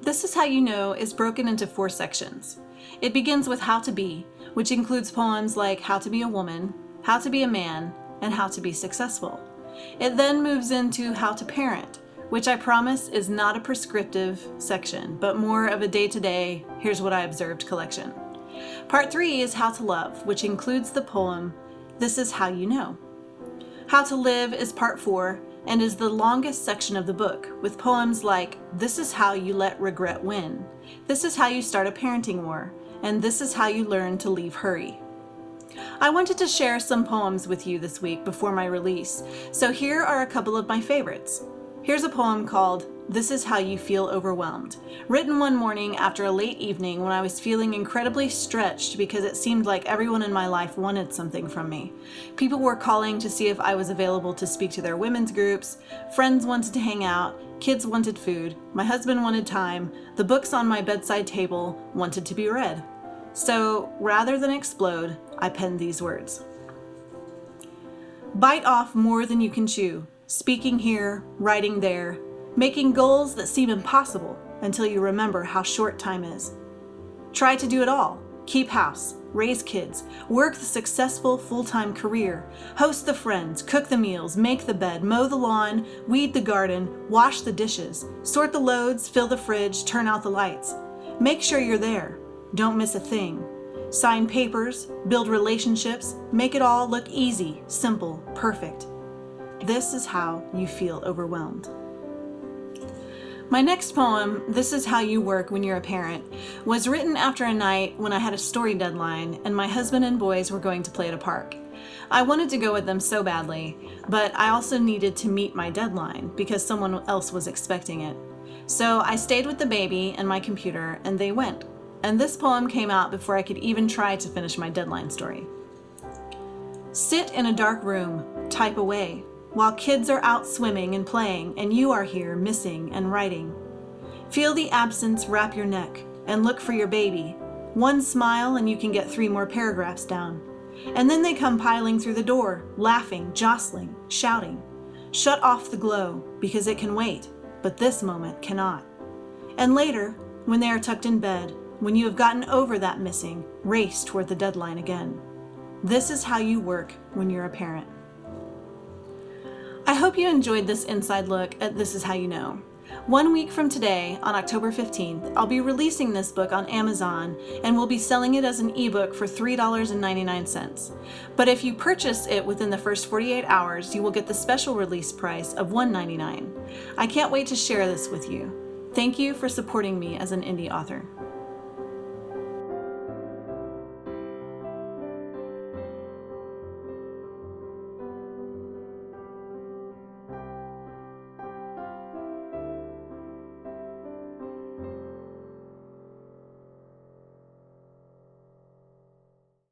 This Is How You Know is broken into 4 sections. It begins with How to Be, which includes poems like How to Be a Woman, How to Be a Man, and How to Be Successful. It then moves into How to Parent, which I promise is not a prescriptive section, but more of a day-to-day, here's what I observed collection. Part 3 is How to Love, which includes the poem This Is How You Know. How to Live is Part 4 and is the longest section of the book, with poems like This Is How You Let Regret Win, This Is How You Start a Parenting War, and This Is How You Learn to Leave Hurry. I wanted to share some poems with you this week before my release, so here are a couple of my favorites. Here's a poem called This Is How You Feel Overwhelmed, written one morning after a late evening when I was feeling incredibly stretched because it seemed like everyone in my life wanted something from me. People were calling to see if I was available to speak to their women's groups, friends wanted to hang out, kids wanted food, my husband wanted time, the books on my bedside table wanted to be read. So rather than explode, I penned these words. Bite off more than you can chew, speaking here, writing there, making goals that seem impossible until you remember how short time is. Try to do it all. Keep house, raise kids, work the successful full-time career, host the friends, cook the meals, make the bed, mow the lawn, weed the garden, wash the dishes, sort the loads, fill the fridge, turn out the lights. Make sure you're there. Don't miss a thing. Sign papers, build relationships, make it all look easy, simple, perfect. This is how you feel overwhelmed. My next poem, This Is How You Work When You're a Parent, was written after a night when I had a story deadline and my husband and boys were going to play at a park. I wanted to go with them so badly, but I also needed to meet my deadline because someone else was expecting it. So I stayed with the baby and my computer and they went. And this poem came out before I could even try to finish my deadline story. Sit in a dark room, type away, while kids are out swimming and playing and you are here missing and writing. Feel the absence wrap your neck and look for your baby. One smile and you can get 3 more paragraphs down. And then they come piling through the door, laughing, jostling, shouting. Shut off the glow because it can wait, but this moment cannot. And later, when they are tucked in bed, when you have gotten over that missing, race toward the deadline again. This is how you work when you're a parent. I hope you enjoyed this inside look at This Is How You Know. 1 week from today, on October 15th, I'll be releasing this book on Amazon and will be selling it as an ebook for $3.99. But if you purchase it within the first 48 hours, you will get the special release price of $1.99. I can't wait to share this with you. Thank you for supporting me as an indie author.